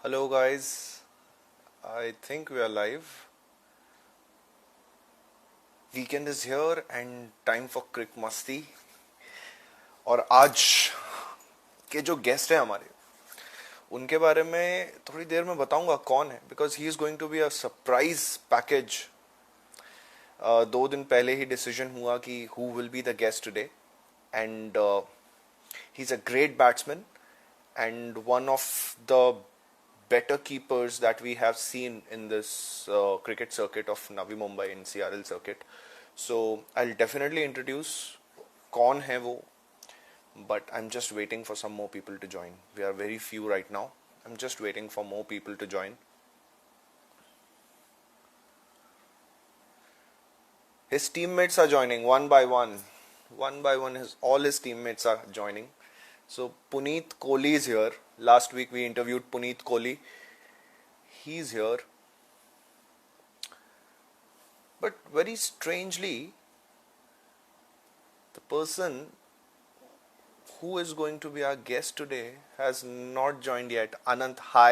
Hello guys, I think we are live. Weekend is here and time for क्रिक मस्ती. और आज के जो गेस्ट हैं हमारे उनके बारे में थोड़ी देर में बताऊंगा कौन है, because he is going to be a surprise package. 2 दिन पहले ही डिसीजन हुआ कि who will be the guest today, and he is a great batsman and one of the better keepers that we have seen in this cricket circuit of Navi Mumbai and CRL circuit. So I'll definitely introduce kaun hai wo, but I'm just waiting for some more people to join. We are very few right now. I'm just waiting for more people to join. His teammates are joining one by one. One by one, all his teammates are joining. So Puneet Kohli is here. Last week we interviewed Puneet Kohli. He's here. But very strangely, the person who is going to be our guest today has not joined yet. Anant, hi.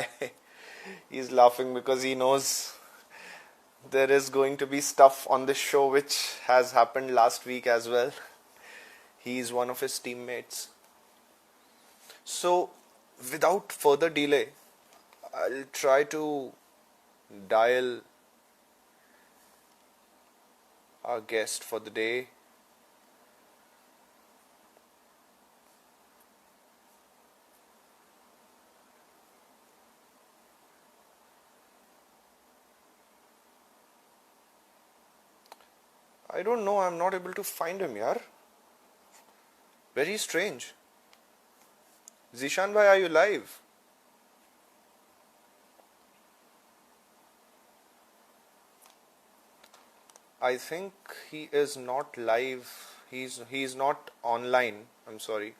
He's laughing because he knows there is going to be stuff on this show which has happened last week as well. He is one of his teammates. So, without further delay, I'll try to dial our guest for the day. I don't know, I'm not able to find him, yaar. Very strange. Zishan bhai, are you live? I think he is not live. He's not online. I'm sorry.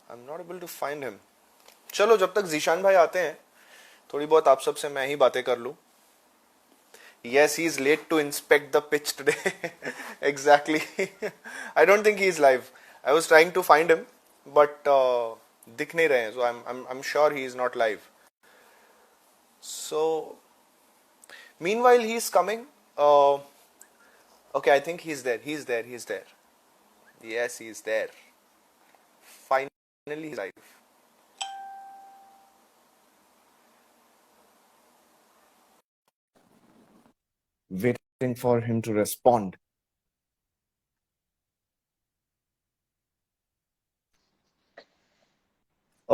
I'm not able to find him. चलो जब तक जीशान भाई आते हैं थोड़ी बहुत आप सबसे मैं ही बातें कर लूं. Yes, he's late to inspect the pitch today. Exactly. I don't think he's live. I was trying to find him, but दिख नहीं रहे हैं. So I'm sure he is not live. So meanwhile he's coming. Okay, I think he's there. He's there. Yes, he's there. Finally he's live. Waiting for him to respond.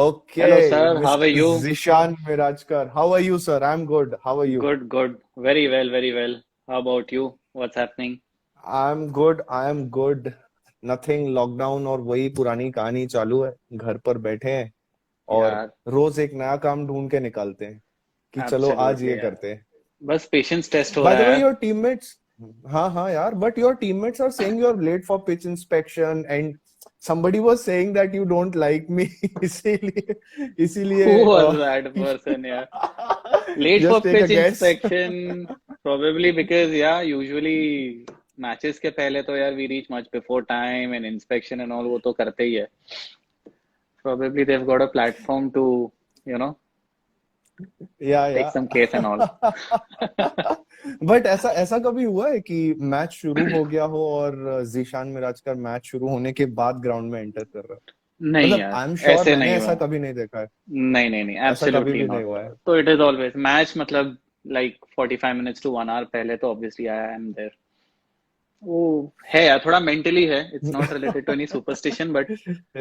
Okay, Hello, sir. How Mr. are you? Zishan Mirajkar. How are you, sir? I'm good. How are you? Good, good. Very well, very well. How about you? What's happening? I'm good. I am good. Nothing. Lockdown और वही पुरानी कहानी चालू है. घर पर बैठे हैं और यार, रोज एक नया काम ढूंढ के निकालते हैं कि चलो आज एब्सोल्युटली ये यार. करते हैं. बस पेशेंस टेस्ट हो By रहा the है way, यार. your teammates, हाँ यार, but your teammates are saying you're late for pitch inspection and somebody was saying that you don't like me. इसीलिए इसीलिए Who was that person, yeah? Late for just take a pitch guess. inspection, probably because, yeah, usually matches के पहले तो यार we reach much before time and inspection and all वो तो करते ही है. Probably they've got a platform to, you know, take या some case and all. But ऐसा ऐसा कभी हुआ है कि मैच शुरू हो गया हो और जीशान मिराजकर मैच शुरू होने के बाद ग्राउंड में एंटर कर रहा है? नहीं मतलब यार, आई एम श्योर ऐसे मैंने नहीं ऐसा हुआ. कभी नहीं देखा है. नहीं नहीं नहीं, ऐसा कभी एब्सोल्युटली भी नहीं नॉट. हुआ है. तो इट इज ऑलवेज मैच मतलब लाइक 45 मिनट्स टू 1 आवर पहले तो ऑब्वियसली आई एम देयर. वो है यार, थोड़ा मेंटली है. It's not related to any superstition, but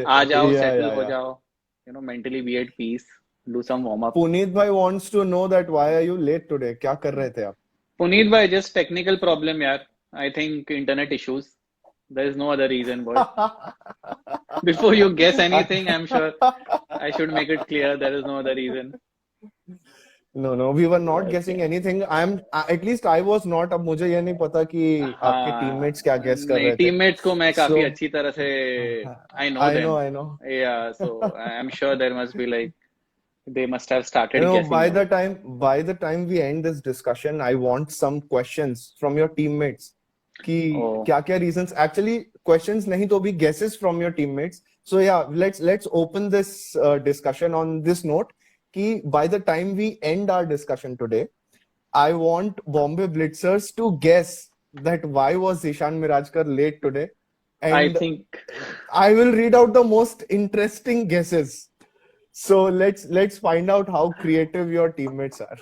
आ जाओ, सेटल हो या जाओ, mentally be at peace, do some warm up. Puneet भाई wants to know that why are you late today? क्या कर रहे थे आप? पुनीत भाई, जस्ट टेक्निकल प्रॉब्लम यार. I think internet issues. There is no other reason boy. Before you guess anything, I am sure I should make it clear there is no other reason. No, we were not बस guessing यार. anything. At least I was not. अब मुझे ये नहीं पता कि आपके teammates क्या हाँ, गेस कर नहीं, रहे थे. टीममेट्स को मैं काफी So अच्छी तरह से I know I know, them. I know. Yeah so I am sure there must be like they must have You started know, guessing by all. the time we end this discussion, I want some questions from your teammates. कि ओ, क्या क्या reasons? Actually, questions नहीं तो भी guesses from your teammates. So yeah, let's open this discussion on this note. कि by the time we end our discussion today, I want Bombay Blitzers to guess that why was Zishan Mirajkar late today, I and think, I will read out the most interesting guesses. So let's find out how creative your teammates are.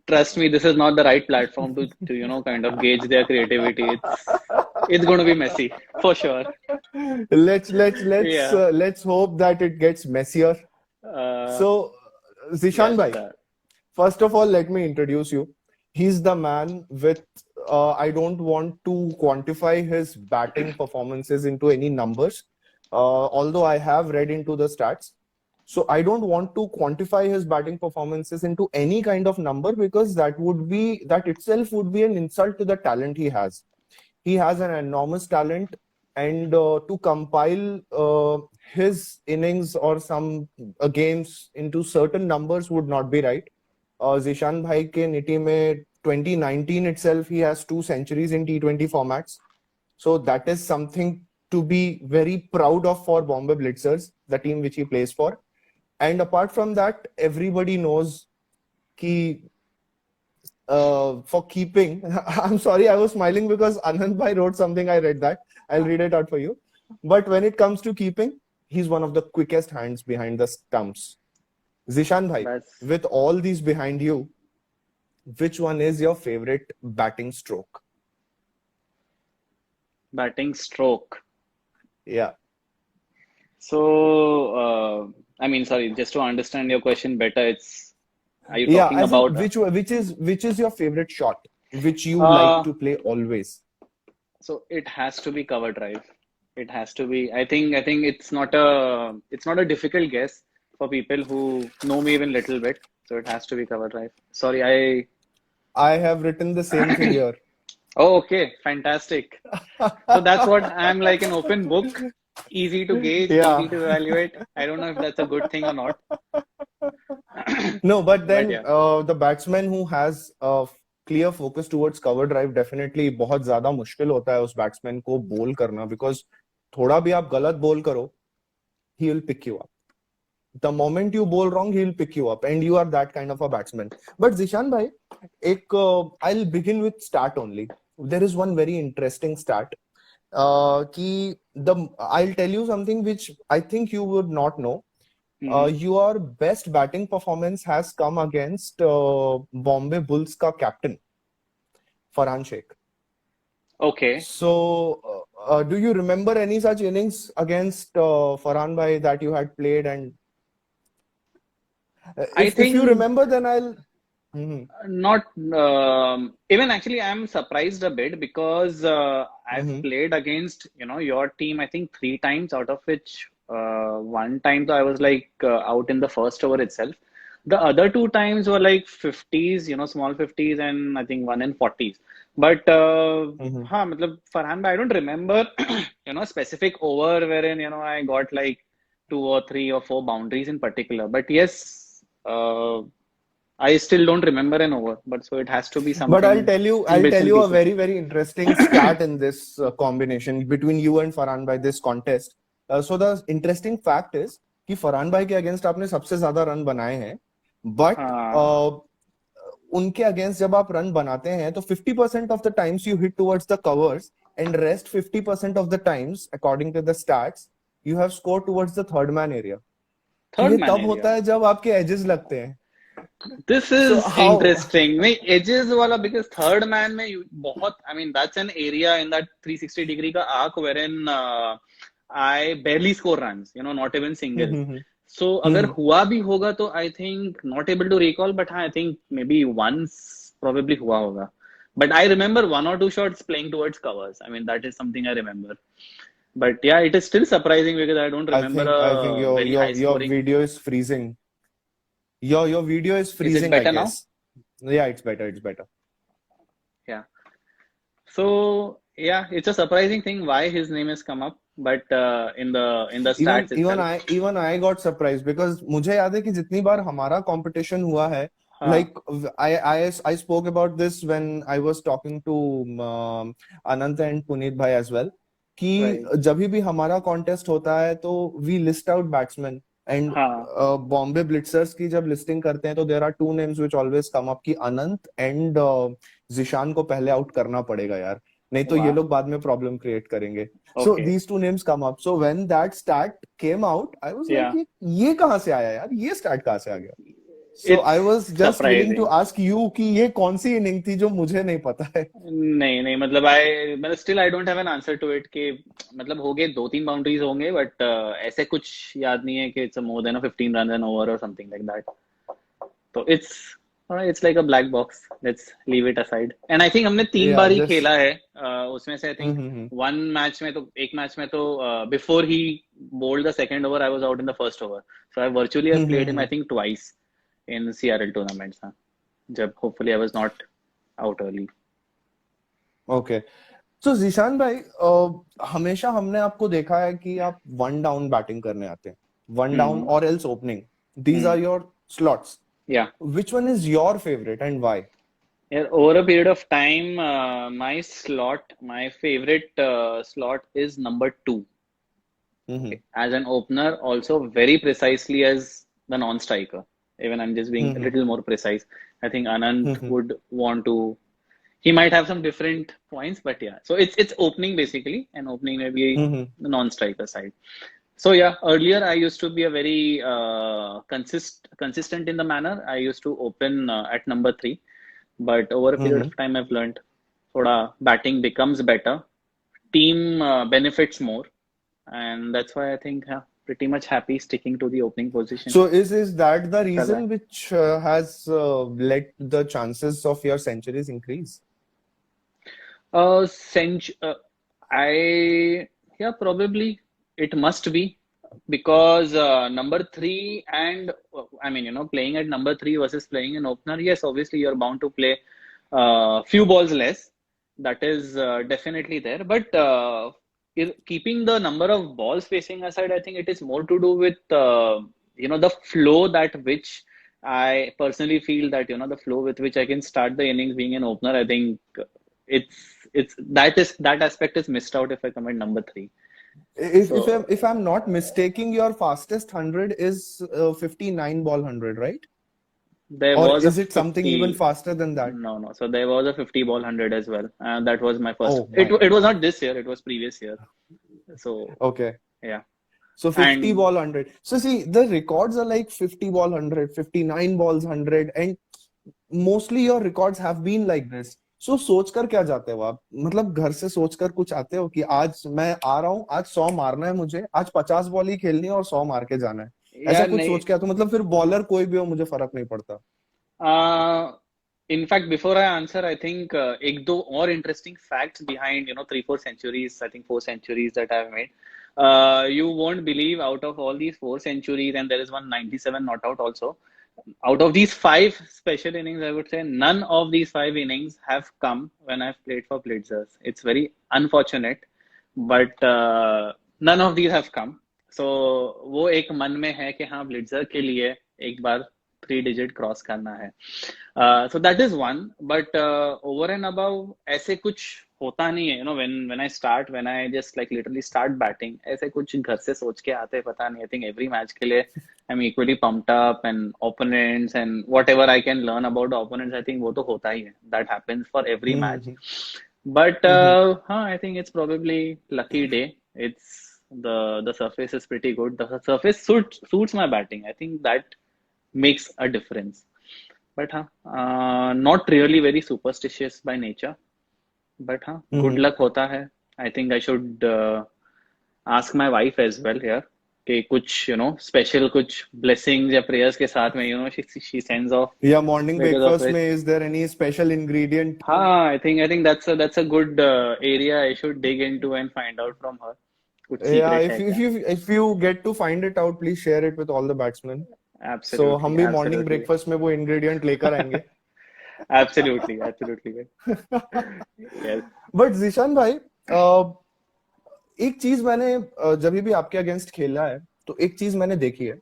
trust me, this is not the right platform to kind of gauge their creativity. It's going to be messy for sure. Yeah. Let's hope that it gets messier. Uh, So, Zishan yes. bhai, first of all, let me introduce you. He's the man with, I don't want to quantify his batting performances into any numbers, although I have read into the stats. So I don't want to quantify his batting performances into any kind of number because that itself would be an insult to the talent he has. He has an enormous talent, and to compile his innings or some games into certain numbers would not be right. Zishan Bhai ke niti mein 2019 itself, he has 2 centuries in T20 formats. So that is something to be very proud of for Bombay Blitzers, the team which he plays for. And apart from that, everybody knows ki for keeping. I'm sorry, I was smiling because Anand Bhai wrote something. I read that. I'll read it out for you. But when it comes to keeping, he's one of the quickest hands behind the stumps. Zishan Bhai, That's with all these behind you, which one is your favorite batting stroke? batting stroke. Yeah. So, I mean, sorry, just to understand your question better, are you Yeah, talking as in about, which is your favorite shot, which you like uh, to play always? so it has to be cover drive. It has to be. I think it's not a difficult guess for people who know me even little bit. So it has to be cover drive. Sorry, I have written the same thing here. oh, okay, fantastic. So that's what I'm like, an open book, easy to gauge, Yeah. easy to evaluate. I don't know if that's a good thing or not, No, but but then yeah. the batsman who has a clear focus towards cover drive, definitely बहुत ज्यादा मुश्किल होता है उस batsman को bowl करना, because थोड़ा भी आप गलत bowl करो, he will pick you up. The moment you bowl wrong, he will pick you up, and you are that kind of a batsman. But Zishan bhai, I'll begin with stat only. There is one very interesting stat. I'll tell you something which I think you would not know. Hmm. Your best batting performance has come against Bombay Bulls ka captain, Farhan Sheikh. Okay. So, do you remember any such innings against Farhan Bhai that you had played? And I if you think remember, then I'll. Mhm, not even actually I'm surprised a bit because I've mhm, played against your team I think 3 times, out of which one time though I was like out in the first over itself. The other 2 times were like 50s, small 50s, and I think one in 40s. But mhm. matlab, Farhan bhai, I don't remember specific over wherein I got like 2 or 3 or 4 boundaries in particular. But yes, I still don't remember an over, but so it has to be But something in I'll bits tell and you a pieces. very, very interesting stat in this combination between you and Farhan Bhai, this contest. So the interesting fact is कि फरहान भाई के against आपने सबसे ज्यादा run बनाए हैं, but हाँ, उनके अगेंस्ट जब आप रन बनाते हैं तो 50% of the times you hit towards the covers, and rest 50% of the times according to the stats you have score towards the third man area. तो थर्ड ये मैन तब एरिया. होता है जब आपके एजेस लगते हैं. This so is how. interesting. नहीं, edges वाला, because third man में बहुत, I mean that's an area in that 360 degree का arc wherein I barely score runs, not even single. So अगर हुआ भी होगा तो I think not able to recall, but हाँ, I think maybe once probably हुआ होगा. But I remember 1 or 2 shots playing towards covers. I mean that is something I remember. But yeah, it is still surprising because I don't remember I think a very high your scoring. video is freezing. Your video is Is it freezing, I better now? guess. Yeah, it's better. It's better. Yeah. So yeah, it's a surprising thing why his name has come up, but in the Even stats even itself. I even I got surprised because मुझे याद है कि जितनी बार हमारा competition हुआ है, हाँ, like I spoke about this when I was talking to Anant and Puneet bhai as well, कि right. जब भी हमारा contest होता है तो we list out batsmen and हाँ बॉम्बे ब्लिट्जर्स की जब लिस्टिंग करते हैं तो there are two names which always come up, कि अनंत एंड जिशान को पहले आउट करना पड़ेगा यार, नहीं तो ये वाह लोग बाद में प्रॉब्लम क्रिएट करेंगे. So okay these two names come up. So when that stat came out I was yeah like ये कहाँ से आया यार, ये स्टैट कहाँ से आ गया. So it's I was just willing to surprising ask you कि ये कौन सी इनिंग थी जो मुझे नहीं पता है. नहीं नहीं मतलब आई मतलब still I don't have an answer to it कि मतलब हो गए 2-3 बाउंड्रीज होंगे बट ऐसे कुछ याद नहीं है कि it's more than 15 run an over और समथिंग लाइक दैट तो it's like a black box let's leave it aside and I think हमने 3 या बार ही जस्ट खेला है उसमें से आई थिंक वन मैच में तो एक मैच में तो बिफोर ही bowled the second over I was out in the first over so I virtually have played him I think twice in CRL tournaments जब hopefully I was not out early okay. So Zeeshan भाई, हमेशा हमने आपको देखा है कि आप one down batting करने आते हैं, वन डाउन हम्म और else opening, these are your slots. Yeah Which one is your favorite and why? Yeah, over a period of time, my favorite slot is number two Mm-hmm. as an opener, also very precisely as the non-striker. Even I'm just being a Mm-hmm. little more precise. I think Anand Mm-hmm. would want to. He might have some different points, but yeah. So it's opening basically, and opening maybe Mm-hmm. the non-striker side. So yeah, earlier I used to be a very consistent in the manner. I used to open at number three. But over a period Mm-hmm. of time, I've learned thoda batting becomes better, team benefits more, and that's why I think yeah, pretty much happy sticking to the opening position. So is that the चल रहा है. reason which has let the chances of your centuries increase? Cinch, I yeah probably it must be because number three and I mean playing at number three versus playing an opener. Yes, obviously you're bound to play few balls less. That is definitely there, but keeping the number of balls facing aside, I think it is more to do with the flow that which I personally feel that the flow with which I can start the innings being an opener. I think that aspect is missed out if I come at number three. So If I'm not mistaken, your fastest 100 is 59 ball 100, right? there Or was a is it something even 50 faster than that? no. So there was a 50 ball 100 as well. And that was my first. Oh It my. it was not this year, it was previous year. So Okay. yeah. So 50 And ball 100. So see, the records are like 50 ball 100, 59 balls 100, and mostly your records have been like this. So सोच कर क्या जाते हो आप, मतलब घर से सोच कर कुछ आते हो कि आज मैं आ रहा हूँ, आज 100 मारना है मुझे, आज 50 बॉल ही खेलनी है और 100 मार के जाना है, ऐसा यार कुछ नहीं सोच के आते हो? मतलब फिर बॉलर कोई भी हो मुझे फर्क नहीं पड़ता. in fact before I answer I think ek do or interesting facts behind 3-4 centuries I think 4 centuries that I've made you won't believe out of all these 4 centuries and there is one 97 not out also out of these 5 special innings I would say none of these 5 innings have come when I've played for Blitzers. It's very unfortunate but none of these have come so वो एक मन में है कि हाँ ब्लिट्जर के लिए एक बार 3 digit क्रॉस करना है so that is one but over and above ऐसे कुछ होता नहीं है when I just like literally start batting ऐसे कुछ घर से सोच के आते पता नहीं I think every match के लिए I'm equally pumped up and opponents and whatever I can learn about the opponents I think वो तो होता ही है that happens for every match hmm. but hmm. I think it's probably lucky day it's the surface is pretty good the surface suits my batting I think that makes a difference but not really very superstitious by nature but good hmm. luck hota hai I think I should ask my wife as well here कि कुछ special कुछ blessings या prayers के साथ में she sends off या morning because of breakfast it में is there any special ingredient? I think that's a good area I should dig into and find out from her कुछ Yeah, secret है क्या if you get to find it out, please share it with all the batsmen. So हम absolutely भी morning absolutely breakfast में वो ingredient लेकर आएंगे. absolutely yes but Zeeshan भाई, एक चीज मैंने जब भी आपके अगेंस्ट खेला है तो एक चीज मैंने देखी है,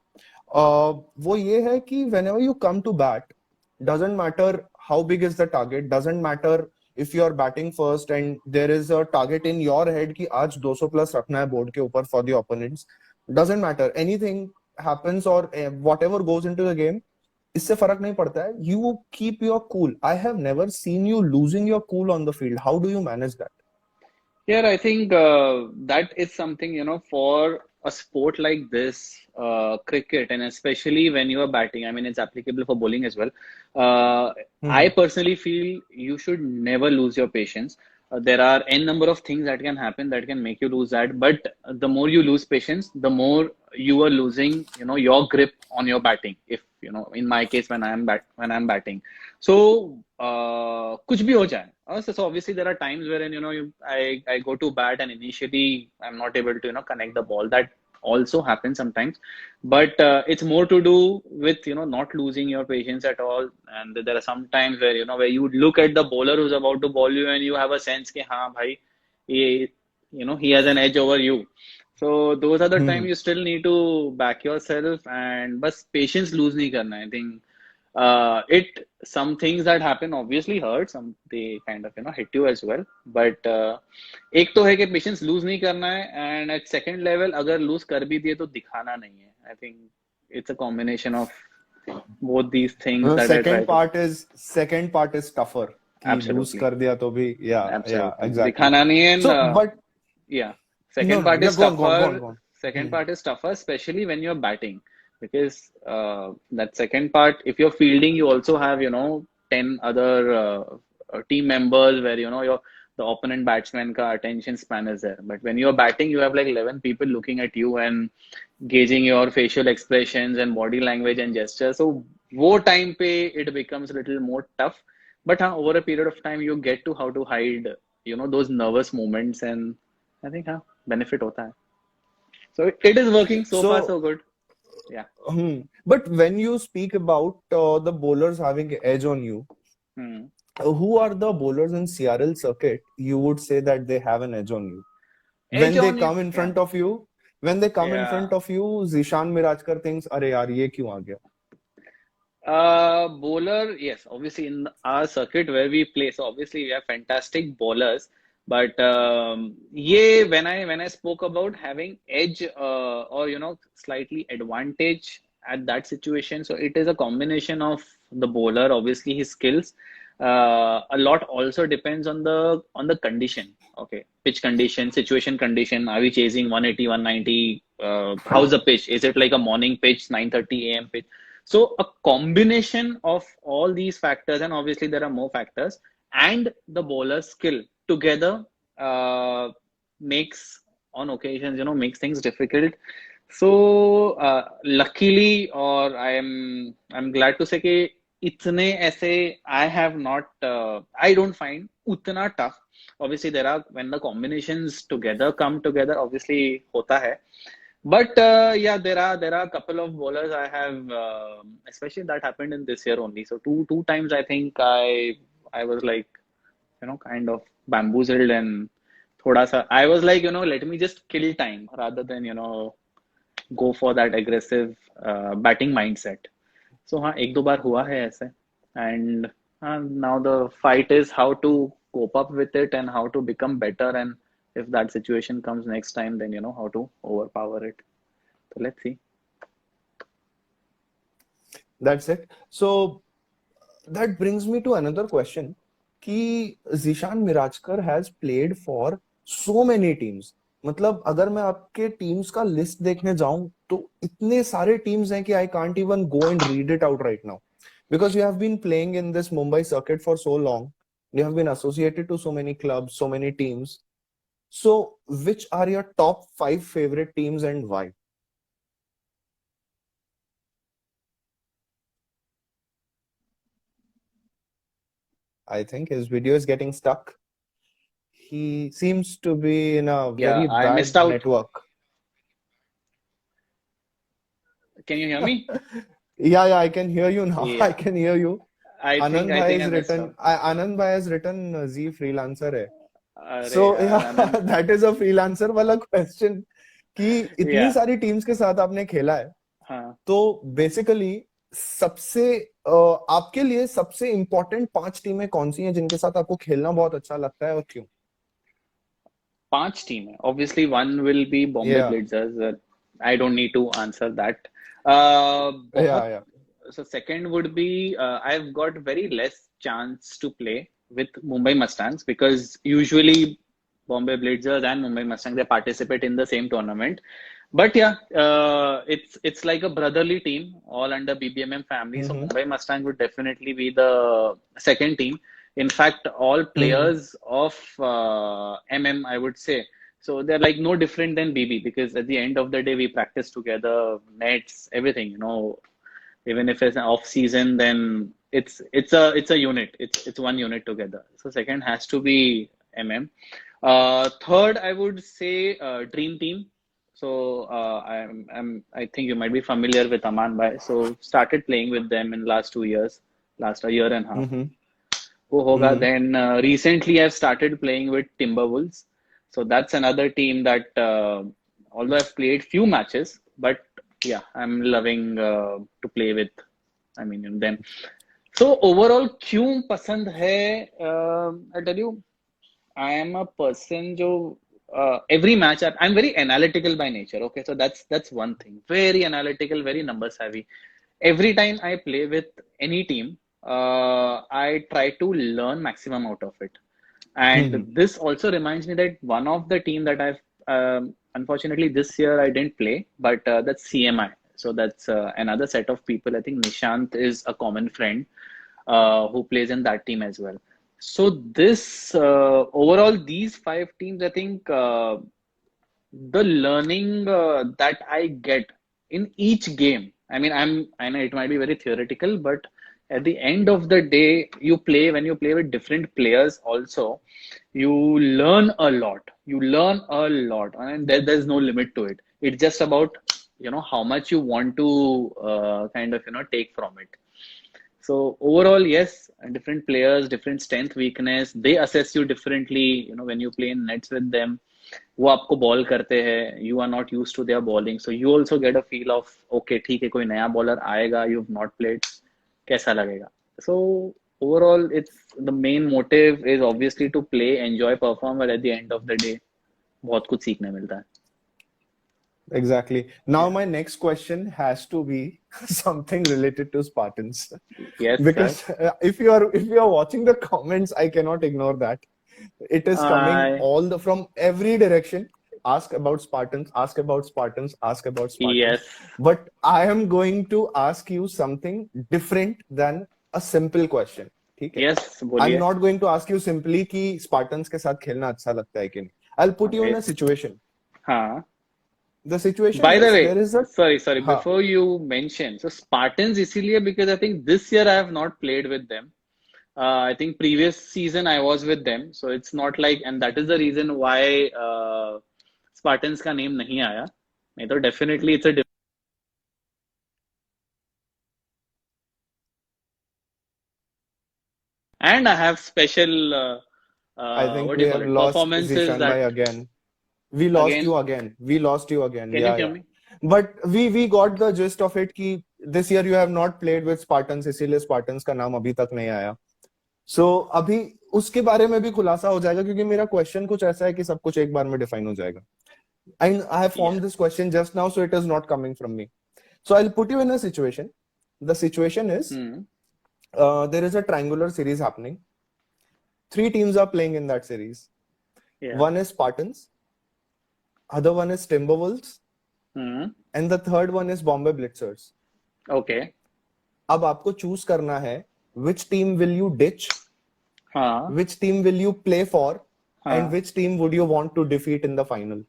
वो ये है कि whenever you come to bat, doesn't matter how big is the target, doesn't matter if you are batting first and there is a target in your head कि आज 200 प्लस रखना है बोर्ड के ऊपर for the opponents, doesn't matter anything, happens or whatever goes into the game, इससे फर्क नहीं पड़ता है. You keep your cool. I have never seen you losing your cool on the field. How do you manage that? Yeah, I think that is something, for a sport like this, cricket, and especially when you are batting, I mean, it's applicable for bowling as well. I Hmm. personally feel you should never lose your patience. There are n number of things that can happen that can make you lose that, but the more you lose patience, the more you are losing, your grip on your batting. If, in my case, when I'm batting. So, कुछ भी हो जाए. So obviously there are times wherein, I go to bat and initially I'm not able to, connect the ball. That also happens sometimes, but it's more to do with, not losing your patience at all. And there are some times where, where you look at the bowler who's about to bowl you and you have a sense कि हाँ भाई, ये, he has an edge over you. So those are the times Hmm. you still need to back yourself and बस patience lose नहीं करना. I think it some things that happen obviously hurt, some they kind of hit you as well, but एक तो है कि patience lose नहीं करना है, एंड एट सेकंड लेवल अगर लूज कर भी दिए तो दिखाना नहीं है. I think it's a combination of both these things The that I try to. second part is tougher. कि lose Absolutely, कर दिया तो भी, yeah, absolutely exactly. दिखाना नहीं है. So, but Yeah, no, second no, part yeah, is go on, go on, go on, tougher. go on. Second Hmm. part is tougher, especially when you're batting, because that second part, if you're fielding, you also have 10 other team members where your the opponent batsman ka attention span is there. But when you're batting, you have like 11 people looking at you and gauging your facial expressions and body language and gestures. So वो time पे it becomes a little more tough. But over a period of time, you get to how to hide those nervous moments, and I think benefit होता है. So it is working so far So, so good. Yeah. but when you speak about the bowlers having edge on you, Hmm. who are the bowlers in CRL circuit you would say that they have an edge on you? Edge When they on you. come in Yeah. front of you, when they come in Yeah. front of you, Zishan Mirajkar thinks, अरे यार ये क्यों आ गया? Bowler, yes, obviously in our circuit where we play, so obviously we have fantastic bowlers. But yeah, when I spoke about having edge or slightly advantage at that situation, so it is a combination of the bowler, obviously his skills. A lot also depends on the condition. Okay, pitch condition, situation condition. Are we chasing 180, 190? How's the pitch? Is it like a morning pitch, 9:30 a.m. pitch? So a combination of all these factors, and obviously there are more factors, and the bowler's skill together makes on occasions, makes things difficult. So luckily, or I'm glad to say कि इतने ऐसे I have not I don't find उतना tough. Obviously there are when the combinations together come together, obviously होता है. But yeah, there are a couple of bowlers I have, especially that happened in this year only. So two times I think I was like kind of bamboozled and thoda sa. I was like let me just kill time rather than go for that aggressive batting mindset. So हाँ एक दो बार हुआ है ऐसे, and now the fight is how to cope up with it and how to become better, and if that situation comes next time, then how to overpower it. So let's see. That's it. So that brings me to another question कि Zishan Mirajkar has played for so many teams. मतलब अगर मैं आपके teams का list देखने जाऊं तो इतने सारे टीम्स हैं कि I can't even go and read it out right now because you have been playing in this Mumbai circuit for so long. You have been associated to so many clubs, so many teams. So which are your top 5 favorite teams and why? I think his video is getting stuck. He seems to be in a Yeah, very I missed bad out. network. Can you hear me? Yeah, I can hear you now. I Yeah, can hear you. I think I missed out. Anand Bhai has written Z freelancer है. अरे So यार yeah, Anand. that is a freelancer वाला question कि इतनी Yeah, सारी teams के साथ आपने खेला है. हाँ. तो बेसिकली सबसे आपके लिए सबसे इम्पोर्टेंट 5 टीमें कौन सी हैं जिनके साथ आपको खेलना बहुत अच्छा लगता है और क्यों? 5 टीम है. Obviously, one will be Bombay Yeah. Blitzers. I don't need to answer that. Yeah, बहुत yeah. so second would be I've got very less chance to play with Mumbai Mustangs because usually Bombay Blazers and Mumbai Mustangs they participate in the same tournament. But yeah, it's like a brotherly team, all under BBMM family. So Mm-hmm. Mumbai Mustang would definitely be the second team. In fact, all Mm-hmm. players of MM, I would say, so they're like no different than BB because at the end of the day, we practice together, nets, everything. Even if it's an off season, then it's a unit. It's one unit together. So second has to be MM. Third, I would say Dream Team. So I think you might be familiar with Aman Bhai. So started playing with them in last 2 years, last a year and a half. Mm-hmm. वो होगा. Mm-hmm. Then recently I've started playing with Timberwolves. So that's another team that although I've played few matches, but yeah, I'm loving to play with. I mean them. So overall क्यों पसंद है? I tell you, I am a person जो every match I'm very analytical by nature. Okay, so that's one thing. Very analytical, very number savvy. Every time I play with any team, I try to learn maximum out of it. And Mm-hmm. this also reminds me that one of the team that I've unfortunately this year I didn't play, but that's CMI. So that's another set of people. I think Nishant is a common friend who plays in that team as well. So this overall these five teams, I think the learning that I get in each game. I mean, I know it might be very theoretical, but at the end of the day, when you play with different players also, you learn a lot. You learn a lot, and there's no limit to it. It's just about how much you want to kind of take from it. So overall, yes, different players, different strength, weakness, they assess you differently. When you play in nets with them, वो आपको ball करते हैं, you are not used to their bowling, so you also get a feel of okay, ठीक है, कोई नया bowler आएगा, you've not played, कैसा लगेगा. So overall, it's the main motive is obviously to play, enjoy, perform, but at the end of the day, बहुत कुछ सीखने मिलता है. Exactly. Now Yeah. my next question has to be something related to Spartans. Yes, sir. Because if you are watching the comments, I cannot ignore that. It is coming I from every direction. Ask about Spartans, ask about Spartans, ask about Spartans. Yes, But I am going to ask you something different than a simple question. ठीक है? yes, I'm बोलिए. not going to ask you simply कि Spartans के साथ खेलना अच्छा लगता है कि नहीं. I'll put you in Okay. a situation. हाँ. The situation By the is way, there is a sorry, हाँ. before you mention, so Spartans इसीलिए because I think this year I have not played with them. I think previous season I was with them, so it's not like, and that is the reason why Spartans का name नहीं आया. नहीं तो definitely it's a different. And I have special I think what do we you call have it, lost performances Zishan that bhai again. We lost again. you again. We lost you again. Can you Yeah, hear yeah. me? But we got the gist of it कि this year you have not played with Spartans, इसीलिए Spartans का नाम अभी तक नहीं आया. So अभी उसके बारे में भी खुलासा हो जाएगा क्योंकि मेरा क्वेश्चन कुछ ऐसा है कि सब कुछ एक बार में डिफाइन हो जाएगा. I have formed Yes. this question just now, so it is not coming from me. So I'll put you in a situation. The situation is Hmm. there is a triangular series happening. 3 teams are playing in that series. Yeah. One is Spartans, other one is Timberwolves, Hmm. and the third one is Bombay Blitzers. Okay. अब आपको choose करना है which team will you ditch, हाँ. which team will you play for, and हाँ. which team would you want to defeat in the final.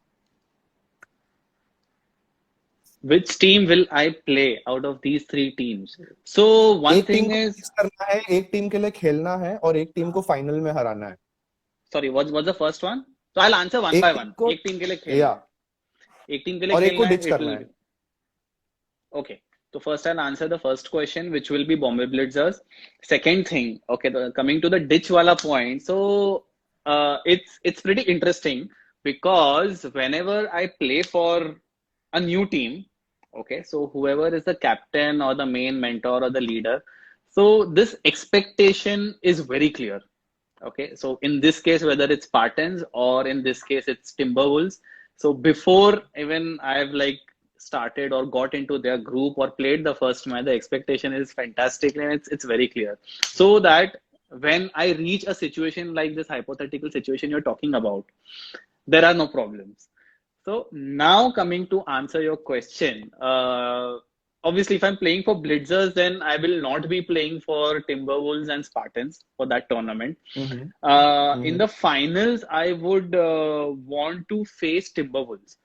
Which team will I play out of these three teams? So one एक team thing को is, choose करना है, एक team के लिए खेलना है और एक टीम को फाइनल में हराना है. sorry, what's the first one? So I'll answer one एक by टीम one. को एक टीम के लिए खेलना या है. एक टीम के लिए और एक को खेलना है. डिच It करना will है. be okay. So first I'll answer the first question, which will be Bombay Blitzers. Second thing, okay, coming to the ditch wala point. So it's pretty interesting because whenever I play for a new team, okay, so whoever is the captain or the main mentor or the leader, so this expectation is very clear. Okay, so in this case, whether it's Spartans or in this case it's Timberwolves. So before even I've like started or got into their group or played the first match, the expectation is fantastic and it's very clear. So that when I reach a situation like this hypothetical situation you're talking about, there are no problems. So now coming to answer your question, obviously if I'm playing for Blitzers, then I will not be playing for Timberwolves and Spartans for that tournament. Mm-hmm. In Mm-hmm. the finals, I would want to face Timberwolves.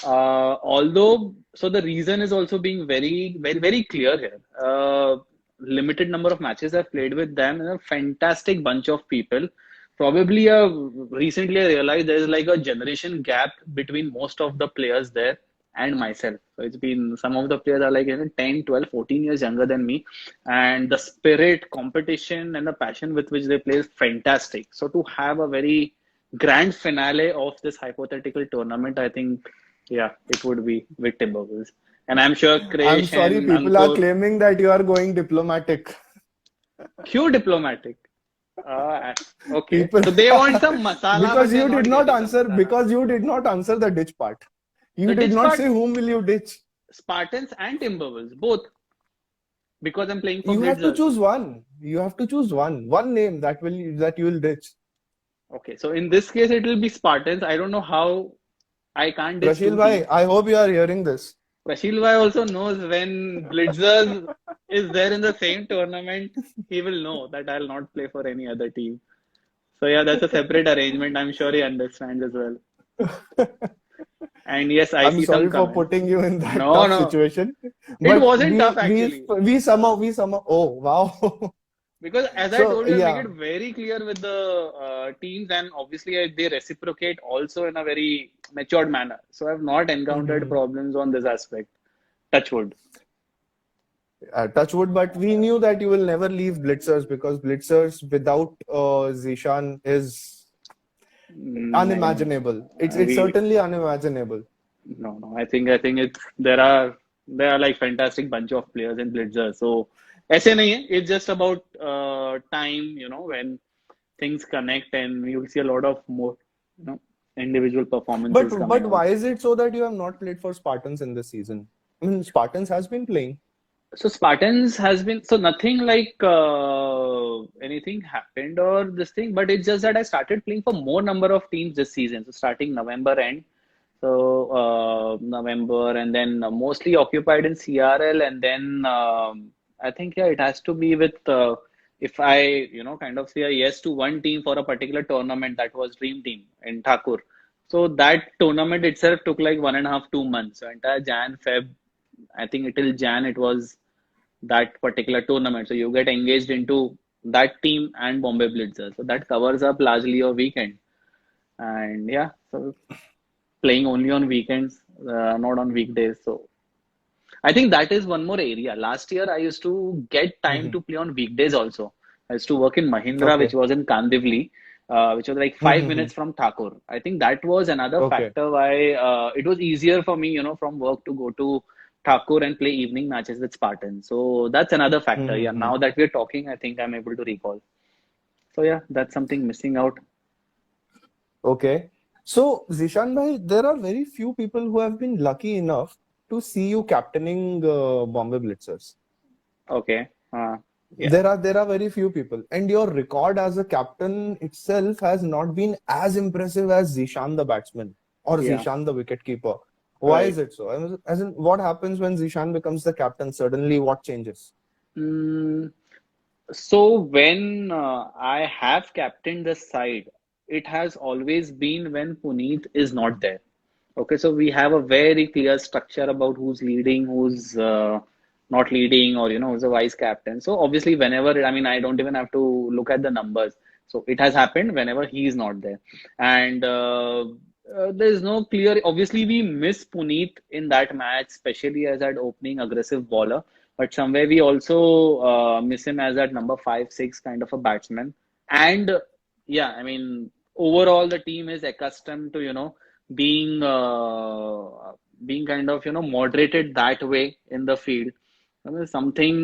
Although, so the reason is also being very clear here. Limited number of matches I've played with them, and a fantastic bunch of people. Probably recently I realized there's like a generation gap between most of the players there and myself. So it's been some of the players are like 10, 12, 14 years younger than me. And the spirit, competition, and the passion with which they play is fantastic. So to have a very grand finale of this hypothetical tournament, I think, yeah, it would be with Timberwolves. And I'm sure I'm Krish sorry, and people are Ankur, claiming that you are going diplomatic. cue diplomatic. Uh, okay. People So they want some masala, but because they're you did not not getting the answer masala. because you did not answer the ditch part. The You did ditch not part, say whom will you ditch. Spartans and Timberwolves, both, because I'm playing for You have to Blitzers. choose one. You have to choose one name that you will ditch. Okay, so in this case, it will be Spartans. I don't know how I can't ditch Prashil two bhai, teams. I hope you are hearing this. Prashil Bhai also knows when Blitzers is there in the same tournament, he will know that I'll not play for any other team. So yeah, that's a separate arrangement. I'm sure he understands as well. And yes, I I'm see some sorry for comments. putting you in that No, tough no, situation, it but wasn't tough actually. we somehow. Oh wow! Because as I So told you, I make yeah. it very clear with the teams, and obviously they reciprocate also in a very matured manner. So I've not encountered Mhm. problems on this aspect. Touch wood. Touch wood, but we knew that you will never leave Blitzers because Blitzers without Zishan is No, no, unimaginable. It's we certainly unimaginable. no. I think it's there are like fantastic bunch of players in Blitzer. So ऐसे नहीं है. It's just about time, when things connect and you'll see a lot of more, individual performances But coming out. why is it so that you have not played for Spartans in this season? I mean, Spartans has been playing. So Spartans has been so nothing like anything happened or this thing, but it's just that I started playing for more number of teams this season. So starting November end, so November and then mostly occupied in CRL, and then I think yeah, it has to be with if I kind of say a yes to one team for a particular tournament, that was Dream Team in Thakur. So that tournament itself took like 1.5, 2 months. So entire Jan, Feb, I think till Jan it was that particular tournament. So you get engaged into that team and Bombay Blitzers. So that covers up largely your weekend. And yeah, so playing only on weekends, not on weekdays. So I think that is one more area. Last year I used to get time Hmm. to play on weekdays also. I used to work in Mahindra, which Okay. was in Kandivli, which was like 5 minutes from Thakur. I think that was another Okay. factor why it was easier for me, from work to go to Thakur and play evening matches with Spartan. So that's another factor. Yeah, Hmm. now that we're talking, I think I'm able to recall. So yeah, that's something missing out. Okay. So, Zishan bhai, there are very few people who have been lucky enough to see you captaining Bombay Blitzers. Okay. Yeah, There are very few people, and your record as a captain itself has not been as impressive as Zishan the batsman or yeah, Zishan the wicketkeeper. Why right. is it so? As in, what happens when Zishan becomes the captain? Suddenly, what changes? Mm, So when I have captained the side, it has always been when Puneet is not there. Okay, so we have a very clear structure about who's leading, who's not leading, or who's a vice captain. So obviously, whenever I mean, I don't even have to look at the numbers. So it has happened whenever he is not there, and there is no clear. Obviously, we miss Puneet in that match, especially as that opening aggressive bowler. But somewhere we also miss him as that number 5, 6 kind of a batsman. And yeah, I mean, overall the team is accustomed to being being kind of moderated that way in the field. I mean,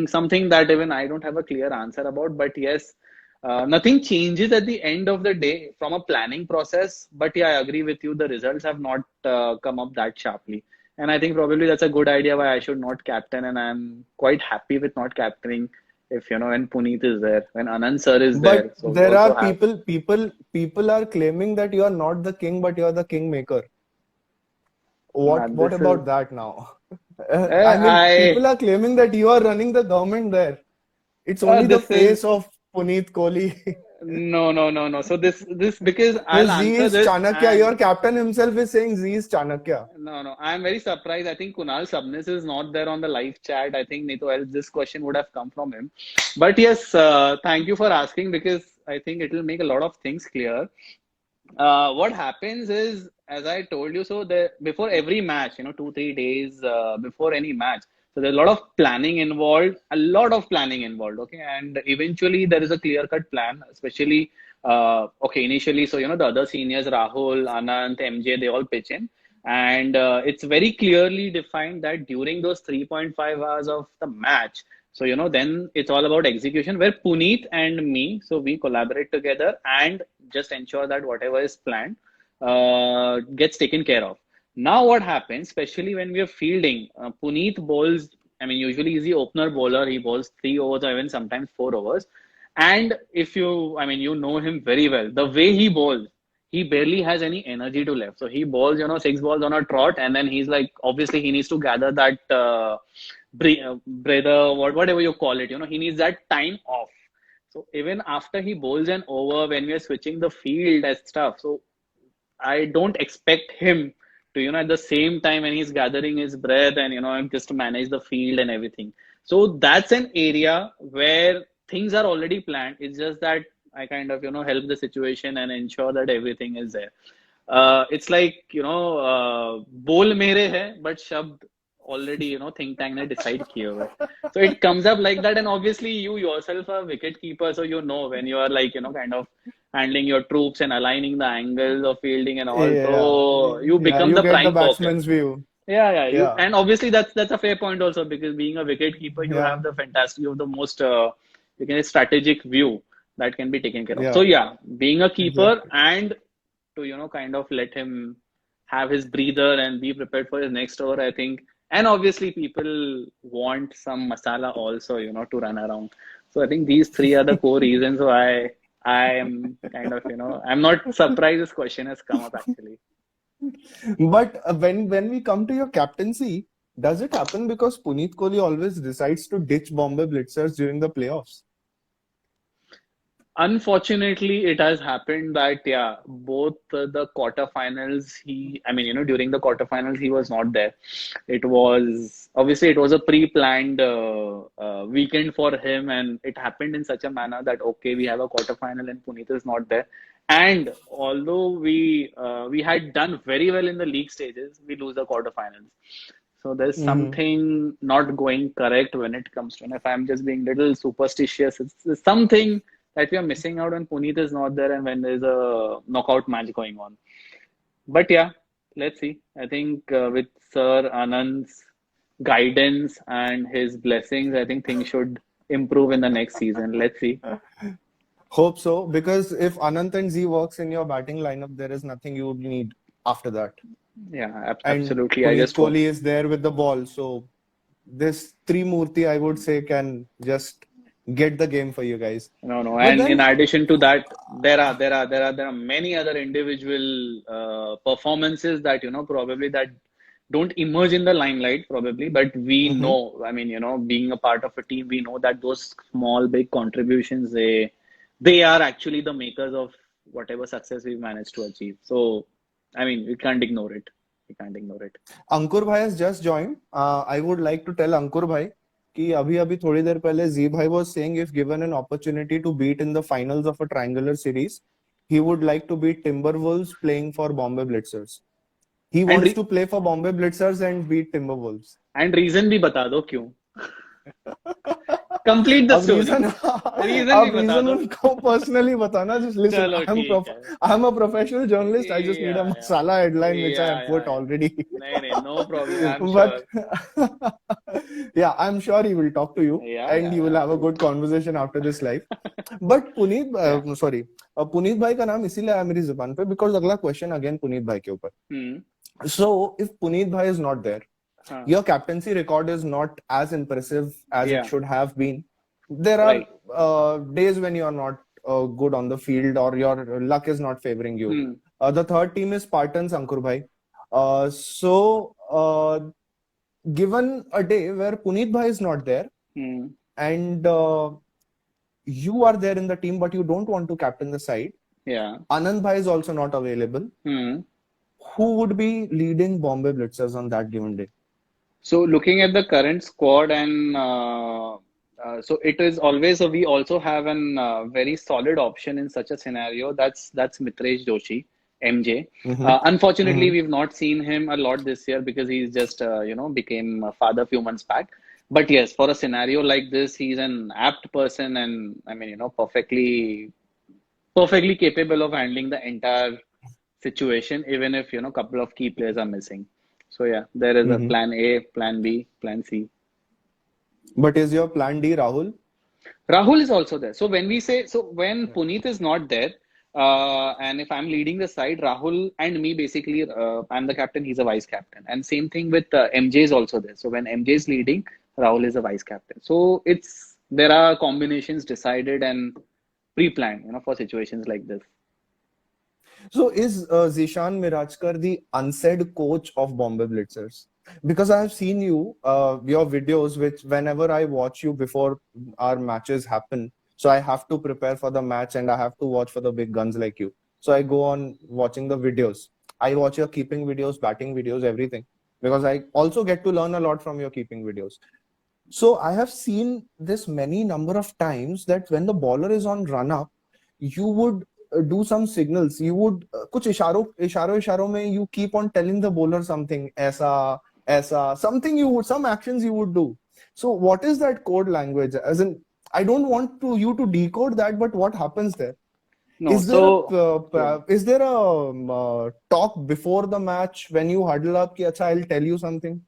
something that even I don't have a clear answer about, but yes, nothing changes at the end of the day from a planning process. But yeah, I agree with you. The results have not come up that sharply, And I think probably that's a good idea why I should not captain, and I'm quite happy with not captaining. If when Puneet is there, when Anand sir is there, But so we there also are have. people are claiming that you are not the king, but you are the kingmaker. What This is about that now? I mean, I people are claiming that you are running the government there. It's only the this is face of Puneet Kohli. no. So this because I'll His Z answer is this, Chanakya. and Your captain himself is saying Z is Chanakya. no. I'm very surprised. I think Kunal Sabnis is not there on the live chat. I think Nito else this question would have come from him. But yes, thank you for asking because I think it will make a lot of things clear. What happens is, as I told you, so before every match, 2, 3 days before any match, so there's a lot of planning involved, okay, and eventually there is a clear-cut plan, especially, okay, initially, so, the other seniors, Rahul, Anant, MJ, they all pitch in, and it's very clearly defined that during those 3.5 hours of the match, so, then it's all about execution where Puneet and me, so we collaborate together and just ensure that whatever is planned gets taken care of. Now, what happens, especially when we are fielding, Puneet bowls, I mean, usually he's the opener bowler. He bowls 3 overs or even sometimes 4 overs. And if you know him very well, the way he bowls, he barely has any energy to left. So he bowls, 6 balls on a trot, and then he's like, obviously, he needs to gather that breather, whatever you call it, he needs that time off. So even after he bowls an over, when we are switching the field and stuff, so I don't expect him to, at the same time when he's gathering his breath and, just to manage the field and everything. So that's an area where things are already planned. It's just that I kind of, help the situation and ensure that everything is there. It's like, bol mere hai, but shabd already, think tank ne decide kiye hue. So it comes up like that. And obviously you yourself are a wicket keeper. So, when you are like, kind of handling your troops and aligning the angles of fielding and all. Yeah, So you yeah, become you the get the prime focus. batsman's view. Yeah. You Yeah, and obviously that's a fair point also because being a wicket keeper, you yeah, have the most you can say strategic view that can be taken care of. So yeah, yeah, being a keeper exactly. and to kind of let him have his breather and be prepared for his next over, I think. And obviously people want some masala also, to run around. So I think these three are the core reasons why I am kind of, I'm not surprised this question has come up actually. But when we come to your captaincy, does it happen because Puneet Kohli always decides to ditch Bombay Blitzers during the playoffs? Unfortunately, it has happened that yeah, both the quarterfinals, during the quarterfinals, he was not there. It was a pre-planned weekend for him, and it happened in such a manner that okay, we have a quarterfinal and Puneet is not there. And although we had done very well in the league stages, we lose the quarterfinals. So there's Mm-hmm. something not going correct when it comes to, and if I'm just being little superstitious, it's something that we are missing out when Puneet is not there and when there's a knockout match going on. But yeah, let's see. I think with Sir Anand's guidance and his blessings, I think things should improve in the next season. Let's see. Hope so, because if Anant and Z works in your batting lineup, there is nothing you would need after that. Yeah, And absolutely. I Puneet just hope. Kohli is there with the ball, so this Trimurti, I would say, can just get the game for you guys. No. But And in then, addition to that, there are many other individual performances that probably that don't emerge in the limelight probably, but we mhm. know. I mean, being a part of a team, we know that those small big contributions they are actually the makers of whatever success we've managed to achieve. So, I mean, we can't ignore it. We can't ignore it. Ankur Bhai has just joined. I would like to tell Ankur Bhai कि अभी अभी थोड़ी देर पहले Z Bhai was saying if given an opportunity to beat in the finals of a triangular series, he would like to beat Timberwolves playing for Bombay Blitzers. He And wants re to play for Bombay Blitzers and beat Timberwolves. and reason भी बता दो क्यों? Complete the अब story. Reason Reason भी अब बता reason दो. उनको पर्सनली बताना just listen चलो ठीक है. I'm a professional journalist. I just need a Yeah. masala headline which I have put Yeah. already. नहीं, no problem. I'm But sure. yeah, I'm sure he will talk to you and you will have a good conversation after this live. But Puneet Yeah. sorry, Puneet भाई का नाम इसीलिए आया मेरी जुबान पे because अगला question again पुनीत भाई के ऊपर. Hmm. So if Puneet Bhai is not there, Huh. your captaincy record is not as impressive as Yeah. it should have been. There are Right. days when you are not good on the field or your luck is not favoring you. Hmm. The third team is Spartans, Ankur bhai. Given a day where Puneet bhai is not there Hmm. and you are there in the team, but you don't want to captain the side, Yeah. Anand bhai is also not available. Hmm. Who would be leading Bombay Blitzers on that given day? So looking at the current squad and so it is always we also have an very solid option in such a scenario. That's Mitresh Joshi, MJ. Mm-hmm. Unfortunately, Mm-hmm. we've not seen him a lot this year because he's just became a father a few months back. But yes, for a scenario like this, he's an apt person, and I mean perfectly capable of handling the entire situation, even if couple of key players are missing. So yeah, there is a Mm-hmm. plan A, plan B, plan C. But is your plan D, Rahul? Rahul is also there. So when we say, so when Puneet is not there, and if I'm leading the side, Rahul and me basically, I'm the captain, he's a vice captain, and same thing with MJ is also there. So when MJ is leading, Rahul is a vice captain. So there are combinations decided and pre-planned, for situations like this. So is Zishan Mirachkar the unsaid coach of Bombay Blitzers? Because I have seen your videos, which whenever I watch you before our matches happen, so I have to prepare for the match and I have to watch for the big guns like you. So I go on watching the videos. I watch your keeping videos, batting videos, everything. Because I also get to learn a lot from your keeping videos. So I have seen this many number of times that when the bowler is on run up, you would do some signals. You would कुछ इशारों में you keep on telling the bowler something ऐसा something some actions you would do. So what is that code language? As in, I don't want you to decode that, but what happens there? No, so yeah. Is there a talk before the match when you huddle up कि अच्छा I'll tell you something?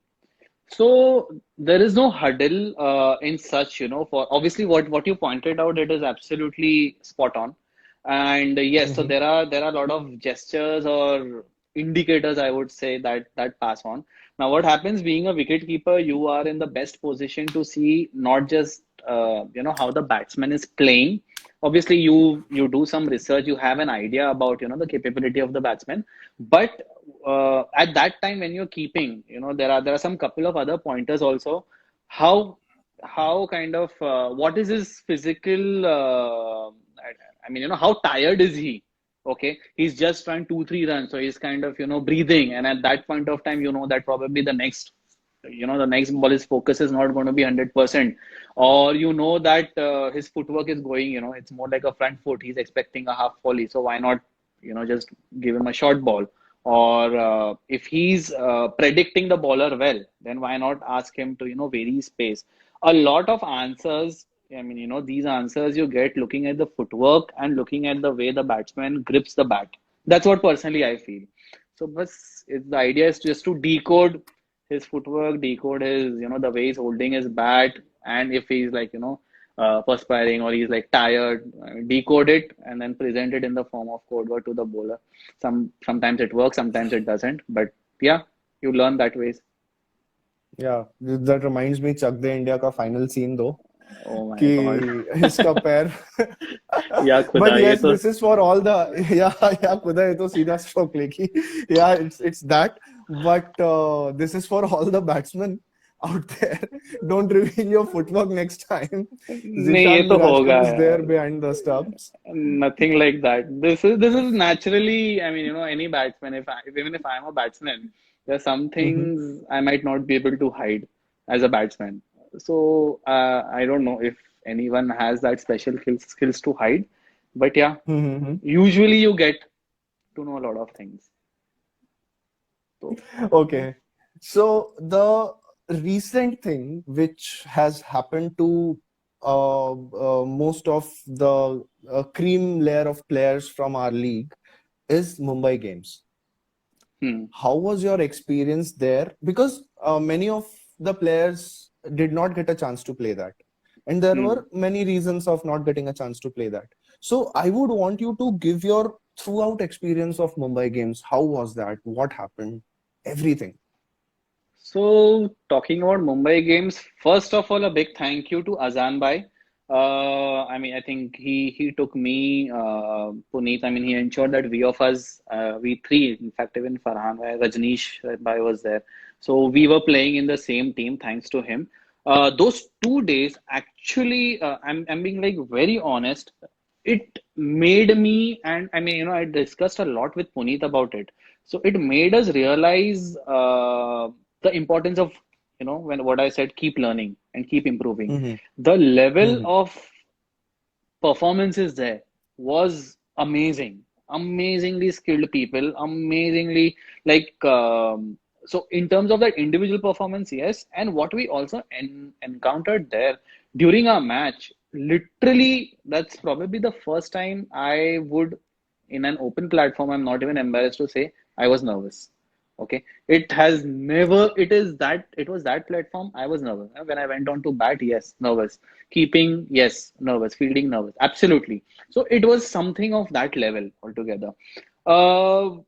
So there is no hurdle in such, for obviously what you pointed out, it is absolutely spot on. And yes, so Mm-hmm. there are a lot of gestures or indicators, I would say, that pass on. Now, what happens being a wicket keeper, you are in the best position to see not just how the batsman is playing. Obviously, you do some research, you have an idea about the capability of the batsman, but at that time when you're keeping, there are some couple of other pointers also. How how kind of what is his physical? I mean, how tired is he? Okay, he's just trying 2-3 runs, so he's kind of breathing, and at that point of time, that probably the next ball his focus is not going to be 100%, or that his footwork is going, it's more like a front foot. He's expecting a half volley, so why not just give him a short ball? Or if he's predicting the bowler well, then why not ask him to vary his pace? A lot of answers. I mean, these answers you get looking at the footwork and looking at the way the batsman grips the bat. That's what personally I feel. So, but the idea is just to decode his footwork, decode his, the way he's holding his bat, and if he's like, perspiring or he's like tired, decode it and then present it in the form of code word to the bowler. Sometimes it works, sometimes it doesn't, but yeah, you learn that ways. Yeah, that reminds me Chak De India का final scene though. Oh my God. कि इसका पैर या खुदा but ये yes, तो this is for all the yeah खुदा ये तो सीधा stroke लेगी. Yeah, it's that, but this is for all the batsmen out there. Don't reveal your footwork next time. नहीं ये Zishan तो होगा Mirachkar is there यार. behind the stumps. Nothing like that. This is naturally, I mean, any batsman, even if I'm a batsman, there are some Mm-hmm. things I might not be able to hide as a batsman. So I don't know if anyone has that special skills to hide, but yeah, Mm-hmm. usually you get to know a lot of things. So Okay. So the recent thing which has happened to most of the cream layer of players from our league is Mumbai Games. hmm, How was your experience there? Because many of the players did not get a chance to play that. And there hmm. were many reasons of not getting a chance to play that. So I would want you to give your throughout experience of Mumbai Games. How was that? What happened? Everything. So, talking about Mumbai games, first of all, a big thank you to Azan Bhai. I mean, I think he took me, Puneet. I mean, he ensured that we of us, we three, in fact, even Farhan Bhai, Rajneesh Bhai was there. So we were playing in the same team, thanks to him. Those 2 days, actually, I'm being like very honest. It made me, and I mean, I discussed a lot with Puneet about it. So it made us realize the importance of, when what I said, keep learning and keep improving. Mm-hmm. The level Mm-hmm. of performances there was amazing. Amazingly skilled people, amazingly like so in terms of that individual performance, yes. And what we also encountered there during our match, literally, that's probably the first time I would, in an open platform, I'm not even embarrassed to say, I was nervous. Okay. It was that platform. I was nervous. When I went on to bat, yes, nervous. Keeping, yes, nervous. Fielding, nervous. Absolutely. So it was something of that level altogether. Uh,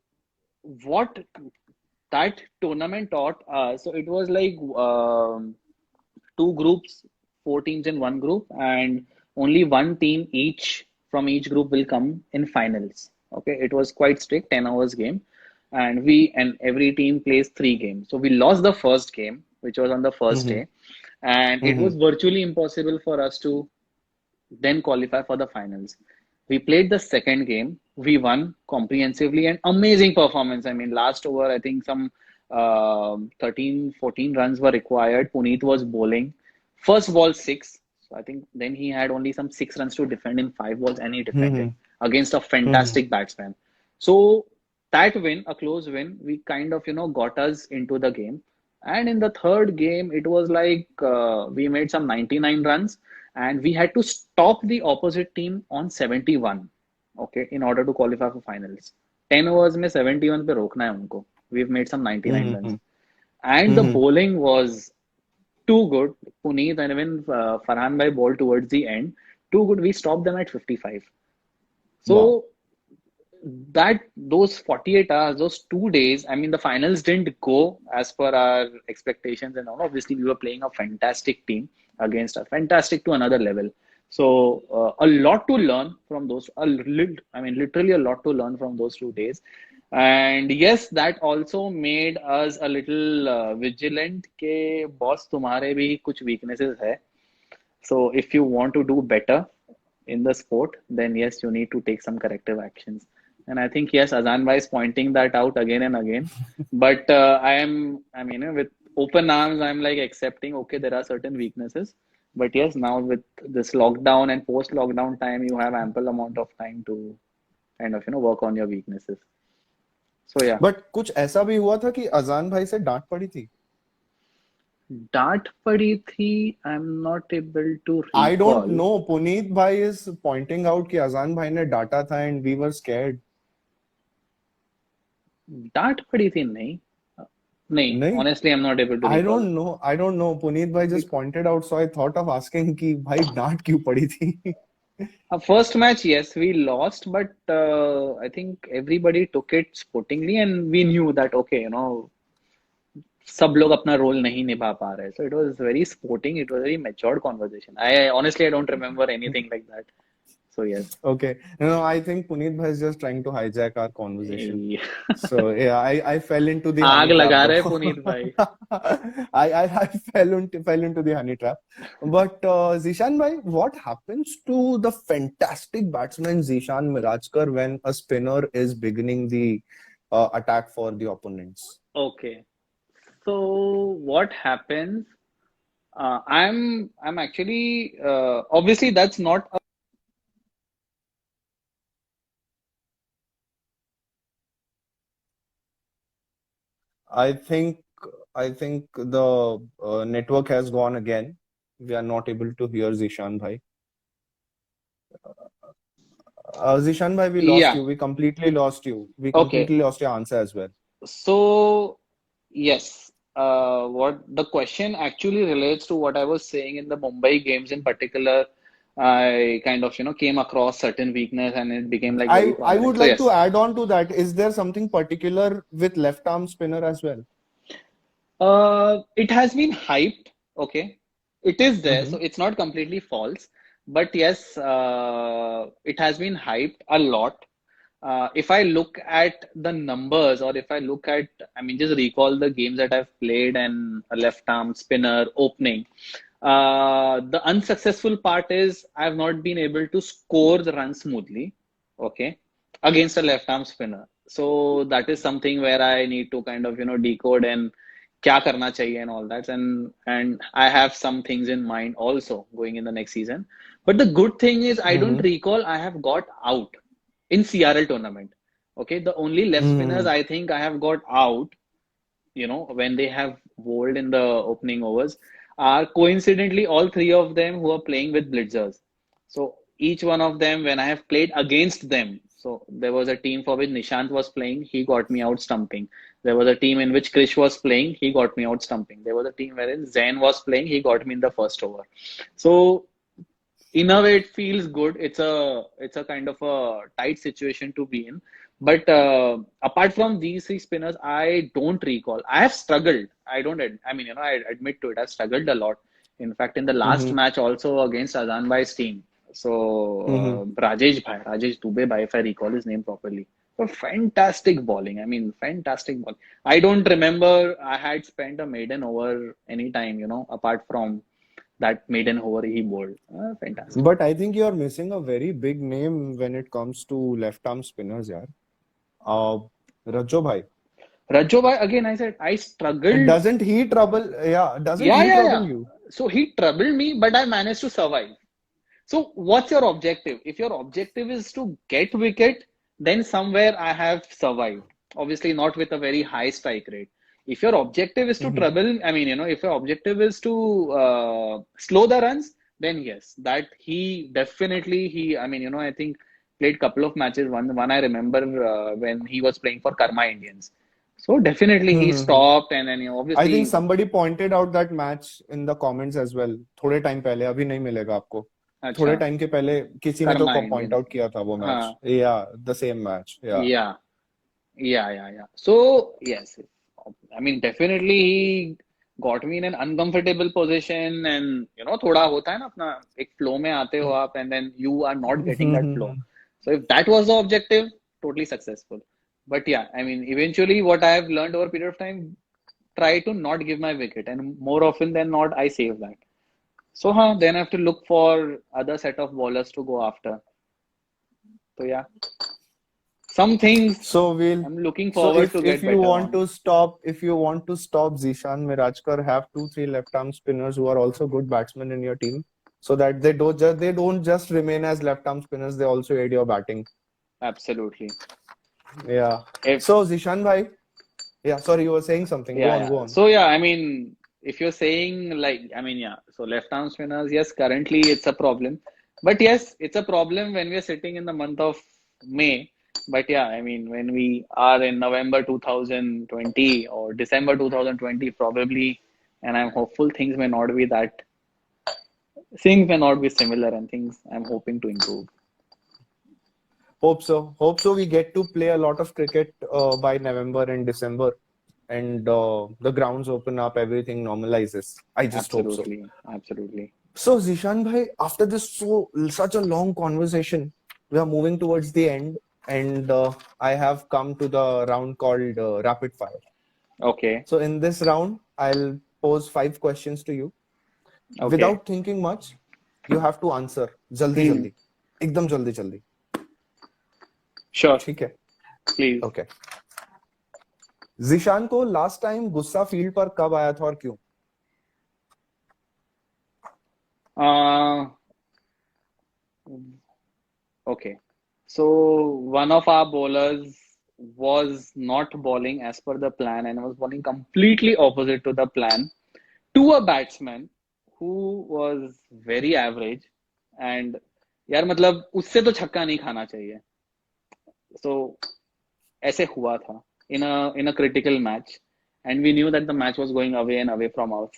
what that tournament taught us, so it was like two groups, 4 teams in one group, and only one team each from each group will come in finals. Okay, it was quite strict, 10 hours game, and every team plays 3 games. So we lost the first game, which was on the first Mm-hmm. day, and it Mm-hmm. was virtually impossible for us to then qualify for the finals. We played the second game. We won comprehensively and amazing performance. I mean, last over, I think some 13, 14 runs were required. Puneet was bowling. First ball, six. So I think then he had only some 6 runs to defend in 5 balls, and he defended Mm-hmm. against a Mm-hmm. fantastic batsman. So that win, a close win, we kind of, got us into the game. And in the third game, it was like we made some 99 runs and we had to stop the opposite team on 71, okay, in order to qualify for finals. 10 overs में 71 पे रोकना है उनको. We've made some 99 Mm-hmm. runs. And the Mm-hmm. bowling was too good. Puneet and even Farhan Bhai bowled towards the end. Too good. We stopped them at 55. Wow. So that those 48 hours, those 2 days, I mean, the finals didn't go as per our expectations and all. Obviously, we were playing a fantastic team against a fantastic to another level. So a lot to learn from those. I mean, literally a lot to learn from those 2 days. And yes, that also made us a little vigilant. के boss तुम्हारे भी कुछ weaknesses है. So if you want to do better in the sport, then yes, you need to take some corrective actions. And I think yes, Azan Bhai is pointing that out again and again. But I mean, with open arms, I'm like accepting, okay, there are certain weaknesses. But yes, now with this lockdown and post-lockdown time, you have ample amount of time to kind of, work on your weaknesses. So yeah, but कुछ ऐसा भी हुआ था कि अजान भाई से डांट पड़ी थी? डांट पड़ी थी. I'm not able to I don't recall. know. Puneet bhai is pointing out कि अजान भाई ने डांटा था and we were scared. डांट पड़ी थी नहीं. नहीं, नहीं, honestly, I'm not able to I recall. don't know. I don't know. Puneet bhai just pointed out, so I thought of asking कि भाई डांट क्यों पड़ी थी? Our first match, yes, we lost, but I think everybody took it sportingly, and we knew that okay, सब लोग अपना role नहीं निभा पा रहे. So it was very sporting. It was a very matured conversation. I honestly, I don't remember anything like that. So yes. Okay. No, I think Puneet bhai is just trying to hijack our conversation. So yeah, I fell into the आग honey लगा trap रहे though. Puneet भाई. I fell into the honey trap. But Zishan bhai, what happens to the fantastic batsman Zishan Mirajkar when a spinner is beginning the attack for the opponents? Okay. So what happens? I'm actually obviously that's not a I think I think the network has gone again. We are not able to hear Zishan bhai. Zishan bhai, we lost yeah. you. We completely lost you. We Okay. completely lost your answer as well. So, yes, what the question actually relates to what I was saying in the Mumbai games in particular. I kind of, came across certain weakness and it became like very I would prominent. So, like to yes, add on to that. Is there something particular with left arm spinner as well? It has been hyped. Okay, it is there, Mm-hmm. so it's not completely false. But yes, it has been hyped a lot. If I look at the numbers, or if I look at, I mean, just recall the games that I've played and a left arm spinner opening. The unsuccessful part is I've not been able to score the run smoothly, okay, against a left arm spinner. So that is something where I need to kind of, decode and क्या करना चाहिए and all that. And I have some things in mind also going in the next season. But the good thing is I don't Mm-hmm. recall I have got out in CRL tournament. Okay, the only left spinners Mm-hmm. I think I have got out, when they have bowled in the opening overs, are coincidentally all three of them who are playing with blitzers. So each one of them, when I have played against them, so there was a team for which Nishant was playing, he got me out stumping. There was a team in which Krish was playing, he got me out stumping. There was a team wherein Zain was playing, he got me in the first over. So in a way it feels good. It's a kind of a tight situation to be in. But apart from these three spinners, I don't recall. I have struggled. I mean, I admit to it. I've struggled a lot. In fact, in the last Mm-hmm. match also against Azan Bhai's team. So Mm-hmm. Rajesh Dubey Bhai, if I recall his name properly. So fantastic bowling. I mean, fantastic bowling. I don't remember I had spent a maiden over any time, apart from that maiden over he bowled. Fantastic. But I think you are missing a very big name when it comes to left arm spinners, yaar. Uh, Rajo bhai. Rajo bhai, again, I said I struggled. Doesn't he trouble? Yeah, doesn't Yeah, he yeah, trouble yeah. you? So he troubled me, but I managed to survive. So what's your objective? If your objective is to get wicket, then somewhere I have survived. Obviously, not with a very high strike rate. If your objective is to Mm-hmm. trouble, I mean, if your objective is to slow the runs, then yes, that I mean, I think played couple of matches. One I remember when he was playing for Karma Indians. So definitely he Mm-hmm. stopped, and then I think obviously, somebody pointed out that match in the comments as well. थोड़े time पहले अभी नहीं मिलेगा आपको. अच्छा थोड़े time के पहले किसी ने तो कर्मा पॉइंट इंडियंस. आउट किया था वो मैच. हाँ, Yeah, the same match. Yeah. yeah. Yeah. So, yes, I mean, definitely he got me in an uncomfortable position, and थोड़ा होता है ना अपना एक flow में आते हो आप, and then you are not getting that flow. So if that was the objective, totally successful. But yeah, I mean, eventually what I have learned over a period of time, try to not give my wicket, and more often than not, I save that. So, then I have to look for other set of bowlers to go after. So yeah, some things So we'll I'm looking so forward to if get you better want on. to stop Zishan Mirajkar, have 2-3 left arm spinners who are also good batsmen in your team, so that they don't just remain as left arm spinners, they also aid your batting. Absolutely. Yeah. If So Zishan bhai, yeah, sorry, you were saying something. Go on, Yeah. go on. So yeah, I mean, if you're saying like, I mean, yeah. So left arm spinners, yes, currently it's a problem, but yes, it's a problem when we're sitting in the month of May. But yeah, I mean, when we are in November 2020 or December 2020, probably, and I'm hopeful things may not be similar, and things I'm hoping to improve. Hope so. Hope so. We get to play a lot of cricket by November and December, and the grounds open up, everything normalizes. I just hope so. Absolutely. So, Zishan bhai, after this such a long conversation, we are moving towards the end, and I have come to the round called rapid fire. Okay. So, in this round, I'll pose 5 questions to you. Okay. Without thinking much, you have to answer. Jaldi Hmm. jaldi. एकदम जल्दी जल्दी. Sure. ठीक है? Please. Okay. Zeeshan को last time गुस्सा field पर कब आया था और क्यों? Okay. So one of our bowlers was not bowling as per the plan and was bowling completely opposite to the plan to a batsman who was very average. And यार मतलब उससे तो छक्का नहीं खाना चाहिए. So ऐसे हुआ था in a critical match, and we knew that the match was going away and away from us.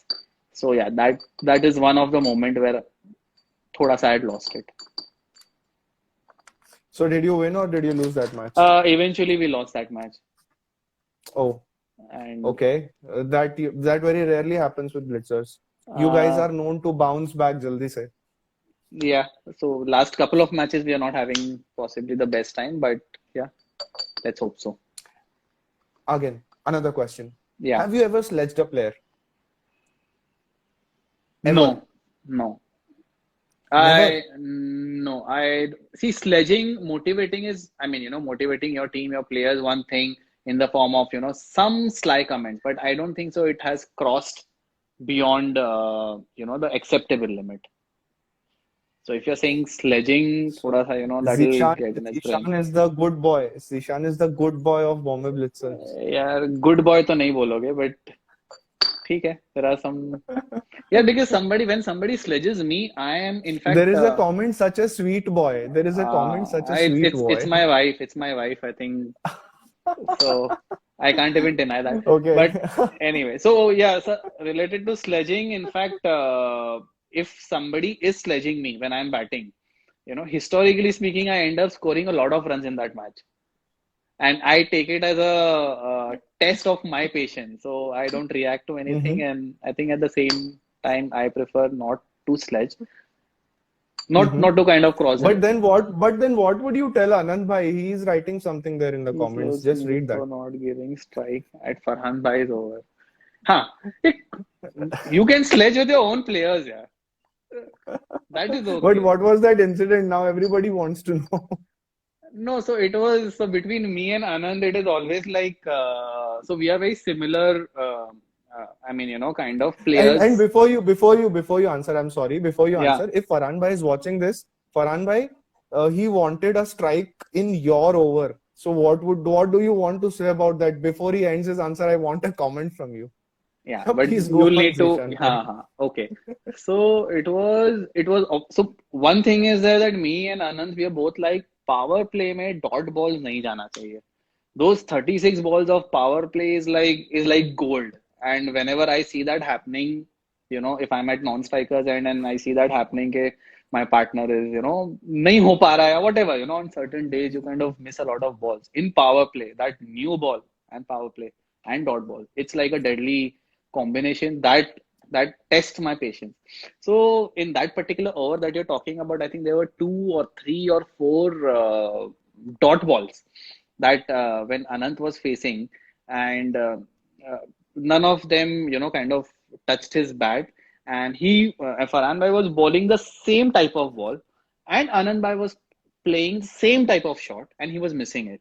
So yeah, that is one of the moment where थोड़ा सा I had lost it. So did you win or did you lose that match? Eventually we lost that match. Oh, And Okay, that very rarely happens with blitzers. You guys are known to bounce back jaldi se. yeah, so last couple of matches we are not having possibly the best time, but yeah, let's hope so. Again, another question. Yeah. Have you ever sledged a player? Ever? No, no. Never? I see sledging, motivating is, I mean, motivating your team, your players, one thing in the form of, some sly comment, but I don't think so. It has crossed beyond, the acceptable limit. So if you're saying sledging, So thoda sa, that'll get in a trend. Zishan is the good boy. Zishan is the good boy of Bombay Blitzers. यार good boy तो नहीं बोलोगे, but ठीक है. There are some, yeah, because when somebody sledges me, I am in fact. There is a comment such a sweet boy. There is a comment such a It's sweet it's it's boy. my wife. It's my wife, I think. So I can't even deny that. Okay. But anyway, so yeah, so related to sledging, in fact, if somebody is sledging me when I'm batting, historically speaking, I end up scoring a lot of runs in that match. And I take it as a test of my patience. So I don't react to anything. Mhm. And I think at the same time, I prefer not to sledge, Mhm. not to kind of cross But it. then what? But then what would you tell Anand bhai? He is writing something there in the He comments. slows Just me read that. for not giving strike at Farhan Bhai's over. Huh. It, you can sledge with your own players, yeah. That is But okay. what was that incident? Now everybody wants to know. No, so it was so between me and Anand, it is always like so we are very similar. I mean, kind of And players. before you answer, I'm sorry. Before you Yeah, answer, if Farhan bhai is watching this, Farhan bhai, he wanted a strike in your over. So what do you want to say about that? Before he ends his answer, I want a comment from you. yeah. But Please go you'll on, need to. Zishan bhai. Okay. So it was. So one thing is there that me and Anand, we are both like power play में dot balls नहीं जाना चाहिए. Those 36 balls of power play is like gold. And whenever I see that happening, if I'm at non-strikers and I see that happening, ke my partner is, nahi ho pa raha hai, whatever, on certain days you kind of miss a lot of balls. In power play, that new ball and power play and dot ball, it's like a deadly combination that tests my patience. So in that particular over that you're talking about, I think there were 2 or 3 or 4 dot balls that when Anant was facing, and uh, none of them, kind of touched his bat. And Farhan Bhai was bowling the same type of ball, and Anand Bhai was playing same type of shot, and he was missing it.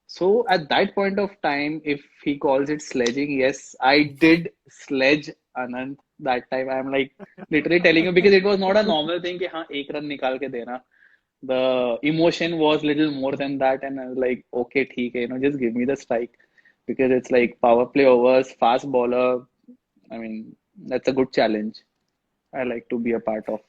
So at that point of time, if he calls it sledging, yes, I did sledge Anand that time. I'm like literally telling you because it was not a normal thing कि हाँ एक run निकाल के देना. The emotion was little more than that, and I was like, okay, ठीक है, just give me the strike because it's like power play overs, fast bowler. I mean, that's a good challenge. I like to be a part of.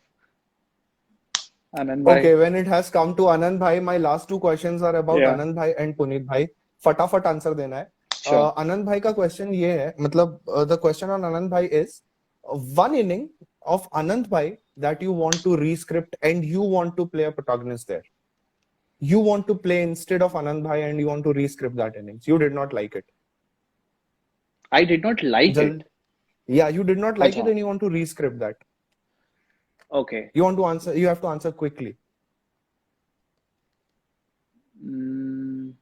Anand bhai, Okay, when it has come to Anand bhai, my last two questions are about yeah, Anand bhai and Puneet bhai. फटाफट answer देना है. sure. आनंद भाई का question ये है, मतलब the question on Anand bhai is one inning of Anand bhai that you want to rescript and you want to play a protagonist there. You want to play instead of Anand bhai and you want to rescript that innings. You did not like it. I did not like Jal- it. Yeah, you did not like it Acha. and you want to rescript that. Okay. You want to answer, you have to answer quickly. Mm,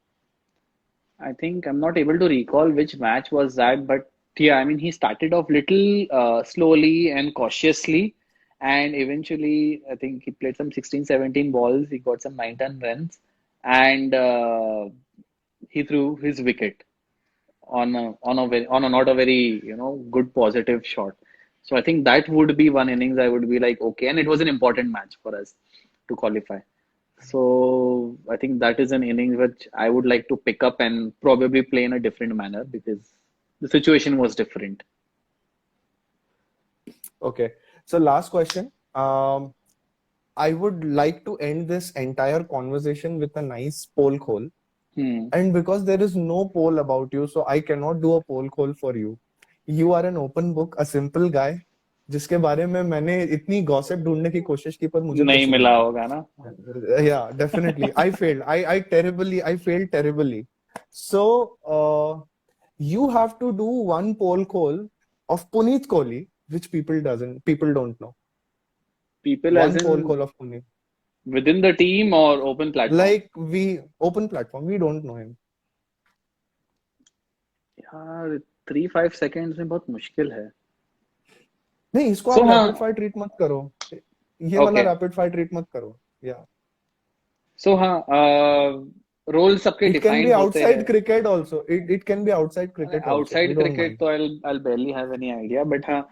I think I'm not able to recall which match was that, but yeah, I mean, he started off little slowly and cautiously, and eventually, I think he played some 16, 17 balls. He got some 9 10 runs, and he threw his wicket on a not a very good positive shot. So I think that would be one innings I would be like okay, and it was an important match for us to qualify. So I think that is an innings which I would like to pick up and probably play in a different manner because the situation was different. Okay. So last question. I would like to end this entire conversation with a nice poll call. Hmm. And because there is no poll about you, so I cannot do a poll call for you. You are an open book, a simple guy, जिसके बारे में मैंने इतनी gossip ढूंढने की कोशिश की पर मुझे नहीं कुछ नहीं मिला मिला. होगा ना. Yeah, definitely. I failed. I failed terribly. So, you have to do one poll call of Puneet Kohli, which people don't know. People as One poll in call of Puneet. within the team or open platform? Like we open platform, we don't know him. यार 3-5 seconds में बहुत मुश्किल है. नहीं, इसको So आप हाँ, rapid fire treat मत करो. ये वाला okay. रैपिड फायर ट्रीट मत करो. Yeah. So हाँ, रोल सबके It can be डिफाइन होते हैं. outside cricket also. It can be outside cricket also. We outside don't cricket mind. तो I'll barely have any idea, but हाँ,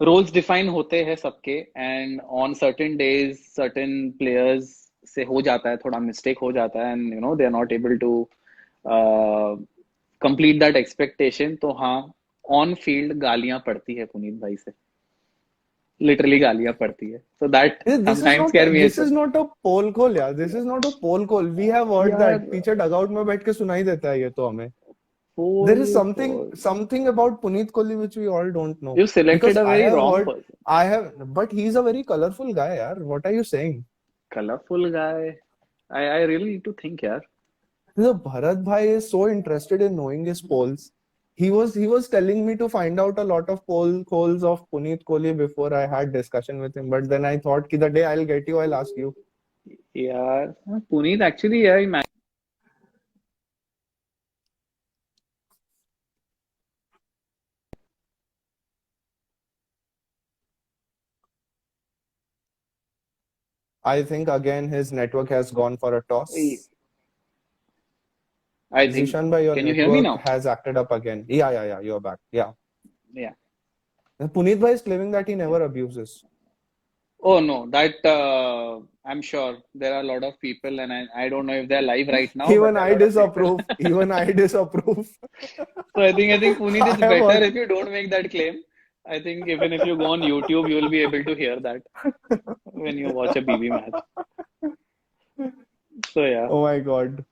roles define होते हैं सबके, and on certain days certain players से हो जाता है, थोड़ा मिस्टेक हो जाता है, and they are not able to complete that expectation. तो हाँ, ऑन फील्ड गालियां पड़ती है पुनीत भाई से, लिटरली गालियां पड़ती है. So that sometimes scare me. This is not a poll call, यार. This is not a poll call. We have heard that. यार पीछे डगआउट में बैठ के सुनाई देता है ये तो हमें. पोल There is something about Puneet Kohli which we all don't know. You selected Because a I very have wrong heard, person. but he's a very colorful guy, yaar. What are you saying? Colourful guy. I really need to think, यार. The Bharat Bhai is so interested in knowing his polls. He was telling me to find out a lot of polls of Puneet Kohli before I had discussion with him. But then I thought कि the day I'll get you, I'll ask you. यार Puneet actually यार I think again his network has gone for a toss. I think. Zishan bhai, your Can you hear me network now? has acted up again. Yeah, you're back. Yeah. Yeah. Puneet bhai is claiming that he never abuses. Oh no, that I'm sure there are a lot of people, and I don't know if they're live right now. Even but I there are a lot of disapprove. people. Even I disapprove. So I think Puneet, I it's have better heard. if you don't make that claim. I think even if you go on YouTube, you will be able to hear that when you watch a BB match. So yeah, Oh my God.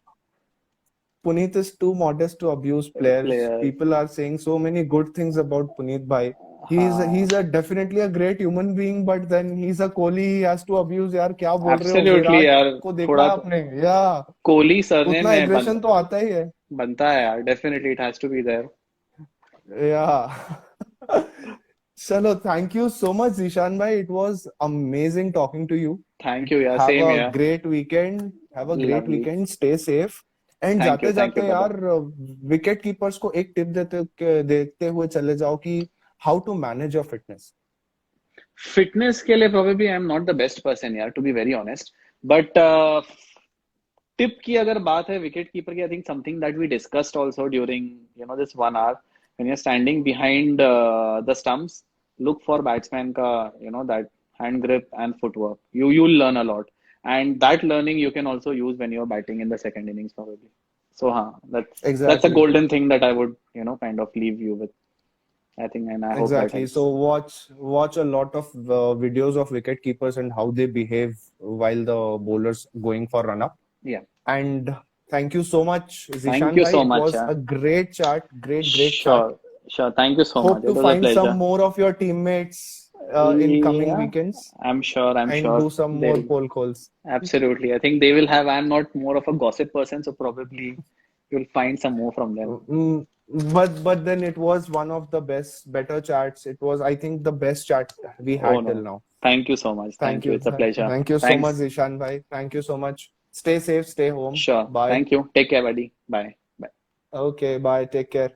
Puneet is too modest to abuse players. players. People are saying so many good things about Puneet bhai. He's definitely a great human being, but then he's a Kohli. He has to abuse. यार क्या बोल रहे हो? Absolutely यार, विराट को देखा थोड़ा है आपने? Yeah. कोहली सरनेम उतना में aggression तो आता ही है. बनता है यार. Definitely it has to be there. Yeah. Chalo, thank you so much, Zishan bhai. It was amazing talking to you. Thank you यार. Have Same a here. great weekend. Have a great Lovely. weekend. Stay safe. And Thank you, जाते thank जाते you, यार brother. Wicket keepers को एक tip देते हुए चले जाओ कि how to manage your fitness. Fitness के लिए probably I am not the best person यार, to be very honest. But tip की अगर बात है विकेट कीपर की, I think something that we discussed also during this 1 hour, when you're standing behind the stumps, look for batsman का that hand grip and footwork. You'll learn a lot, and that learning you can also use when you're batting in the second innings probably. So that's a Exactly. golden thing that I would kind of leave you with. I think, and I hope that Exactly. helps. So watch a lot of videos of wicket keepers and how they behave while the bowlers going for run up. Yeah. And thank you so much, Zishan Thank you bhai. so It much. was Yeah. a great chat. Great chat. Sure. Thank you so Hope much. to It was a find pleasure. some more of your teammates in coming Yeah, weekends I'm sure. and do some more poll calls. Absolutely. I think they will have. I'm not more of a gossip person, so probably you'll find some more from them. But then it was one of the better chats. It was, I think, the best chat we had Oh till no. now. Thank you so much. Thank you. It's a pleasure. Thank you so Thanks. much, Zishan bhai. Thank you so much. Stay safe, stay home. Sure. Bye. Thank you. Take care, buddy. Bye. Okay, bye. Take care.